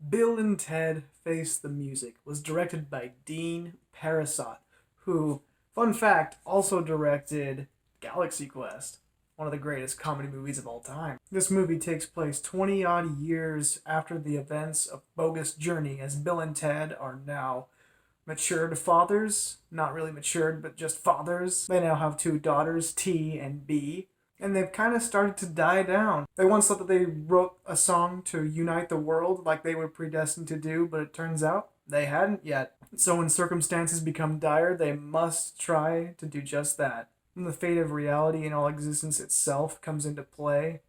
Bill and Ted Face the Music was directed by Dean Parasot, who, fun fact, also directed Galaxy Quest, one of the greatest comedy movies of all time. This movie takes place 20 odd years after the events of Bogus Journey, as Bill and Ted are now matured fathers. Not really matured, but just fathers. They now have two daughters, T and B, and they've kind of started to die down. They once thought that they wrote a song to unite the world like they were predestined to do, but it turns out they hadn't yet. So when circumstances become dire, they must try to do just that. When the fate of reality and all existence itself comes into play,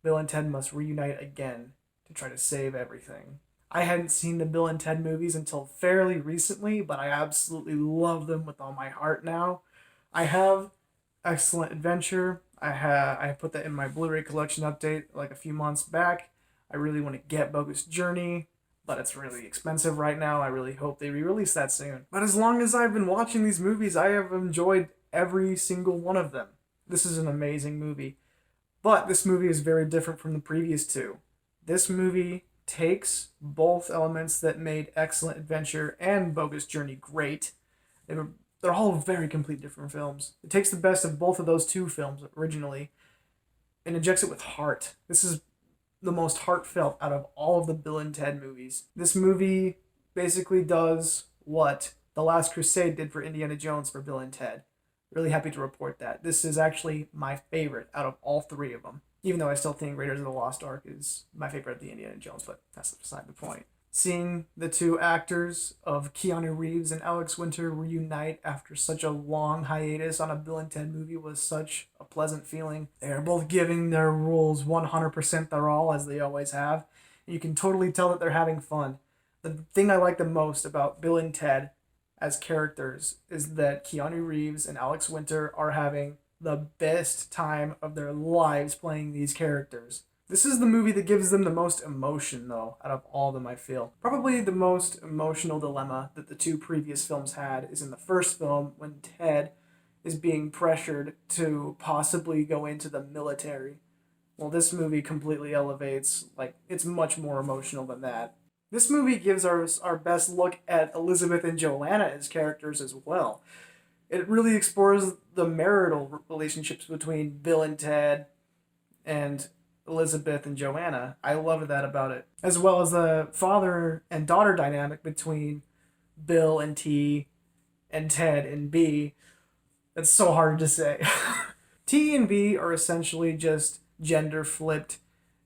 Bill and Ted must reunite again to try to save everything. I hadn't seen the Bill and Ted movies until fairly recently, but I absolutely love them with all my heart now. I have Excellent Adventure. I put that in my Blu-ray collection update like a few months back. I really want to get Bogus Journey, but it's really expensive right now. I really hope they re-release that soon. But as long as I've been watching these movies, I have enjoyed every single one of them. This is an amazing movie. But this movie is very different from the previous two. This movie takes both elements that made Excellent Adventure and Bogus Journey great. They're all very complete different films. It takes the best of both of those two films originally and injects it with heart. This is the most heartfelt out of all of the Bill and Ted movies. This movie basically does what The Last Crusade did for Indiana Jones for Bill and Ted. Really happy to report that. This is actually my favorite out of all three of them. Even though I still think Raiders of the Lost Ark is my favorite of the Indiana Jones, but that's beside the point. Seeing the two actors of Keanu Reeves and Alex Winter reunite after such a long hiatus on a Bill and Ted movie was such a pleasant feeling. They are both giving their roles 100% their all, as they always have. And you can totally tell that they're having fun. The thing I like the most about Bill and Ted as characters is that Keanu Reeves and Alex Winter are having the best time of their lives playing these characters. This is the movie that gives them the most emotion, though, out of all of them, I feel. Probably the most emotional dilemma that the two previous films had is in the first film when Ted is being pressured to possibly go into the military. Well, this movie completely elevates, it's much more emotional than that. This movie gives our best look at Elizabeth and Joanna as characters as well. It really explores the marital relationships between Bill and Ted and Elizabeth and Joanna. I love that about it. As well as the father and daughter dynamic between Bill and T and Ted and B. It's so hard to say. T and B are essentially just gender flipped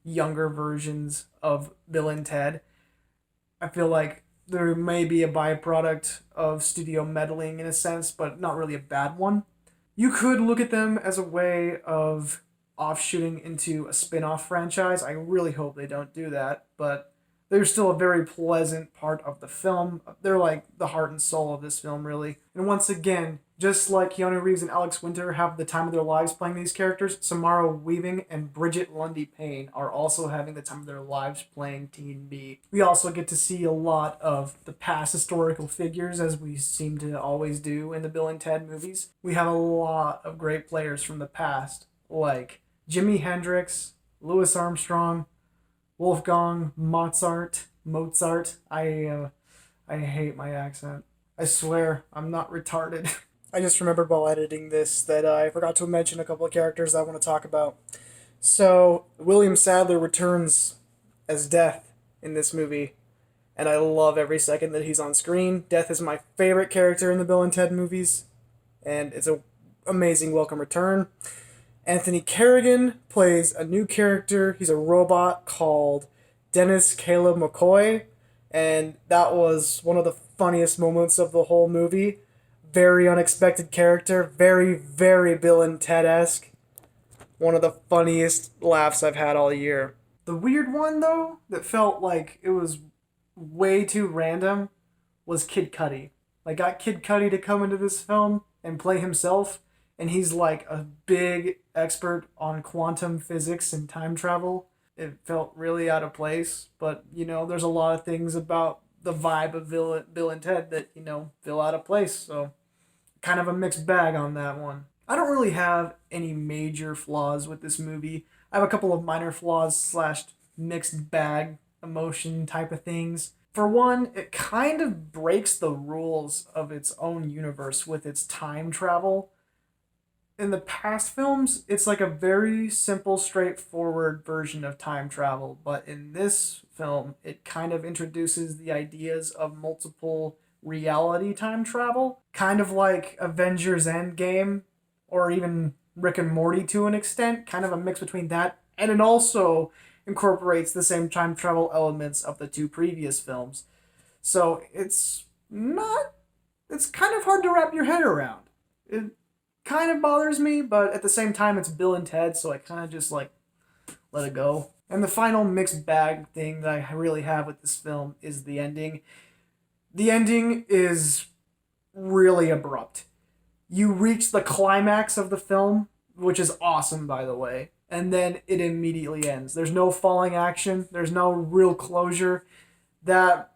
younger versions of Bill and Ted. I feel like there may be a byproduct of studio meddling in a sense, but not really a bad one. You could look at them as a way of offshooting into a spin-off franchise. I really hope they don't do that, but they're still a very pleasant part of the film. They're like the heart and soul of this film, really. And once again, just like Keanu Reeves and Alex Winter have the time of their lives playing these characters, Samara Weaving and Bridget Lundy Payne are also having the time of their lives playing Teen B. We also get to see a lot of the past historical figures, as we seem to always do in the Bill and Ted movies. We have a lot of great players from the past, like Jimi Hendrix, Louis Armstrong, Wolfgang Mozart. I hate my accent. I swear, I'm not retarded. I just remembered while editing this that I forgot to mention a couple of characters I want to talk about. So, William Sadler returns as Death in this movie, and I love every second that he's on screen. Death is my favorite character in the Bill and Ted movies, and it's an amazing welcome return. Anthony Carrigan plays a new character. He's a robot called Dennis Caleb McCoy, and that was one of the funniest moments of the whole movie. Very unexpected character, very, very Bill and Ted-esque. One of the funniest laughs I've had all year. The weird one, though, that felt like it was way too random, was Kid Cudi. Got Kid Cudi to come into this film and play himself, and he's like a big expert on quantum physics and time travel. It felt really out of place, but, there's a lot of things about the vibe of Bill and Ted that, feel out of place, so kind of a mixed bag on that one. I don't really have any major flaws with this movie. I have a couple of minor flaws slash mixed bag emotion type of things. For one, it kind of breaks the rules of its own universe with its time travel. In the past films, it's like a very simple, straightforward version of time travel, but in this film, it kind of introduces the ideas of multiple reality time travel, kind of like Avengers Endgame or even Rick and Morty to an extent, kind of a mix between that, and it also incorporates the same time travel elements of the two previous films. So it's kind of hard to wrap your head around. It kind of bothers me, but at the same time, it's Bill and Ted, so I kind of just like let it go. And the final mixed bag thing that I really have with this film is the ending. The ending is really abrupt. You reach the climax of the film, which is awesome, by the way, and then it immediately ends. There's no falling action, there's no real closure. That,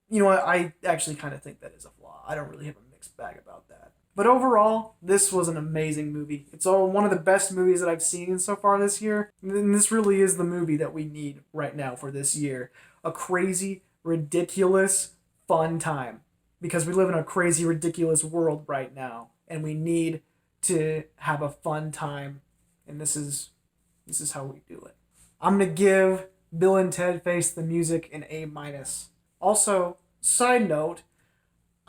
you know what, I actually kind of think that is a flaw. I don't really have a mixed bag about that. But overall, this was an amazing movie. It's all one of the best movies that I've seen so far this year. And this really is the movie that we need right now for this year. A crazy, ridiculous, fun time. Because we live in a crazy, ridiculous world right now. And we need to have a fun time. And this is how we do it. I'm gonna give Bill and Ted Face the Music an A minus. Also, side note,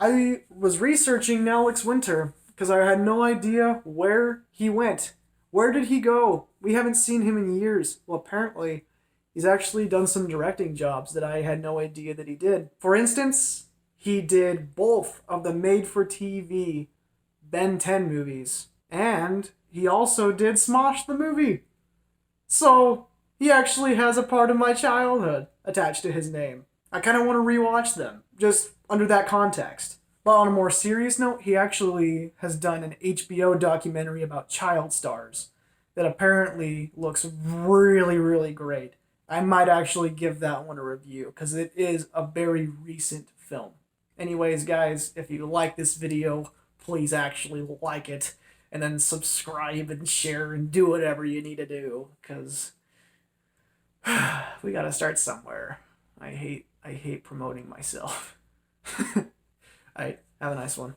I was researching Alex Winter because I had no idea where he went. Where did he go? We haven't seen him in years. Well, apparently, he's actually done some directing jobs that I had no idea that he did. For instance, he did both of the made-for-TV Ben 10 movies. And he also did Smosh the movie. So, he actually has a part of my childhood attached to his name. I kind of want to rewatch them, just under that context. But on a more serious note, he actually has done an HBO documentary about child stars that apparently looks really, really great. I might actually give that one a review because it is a very recent film. Anyways, guys, if you like this video, please actually like it and then subscribe and share and do whatever you need to do because we gotta start somewhere. I hate promoting myself. All right, have a nice one.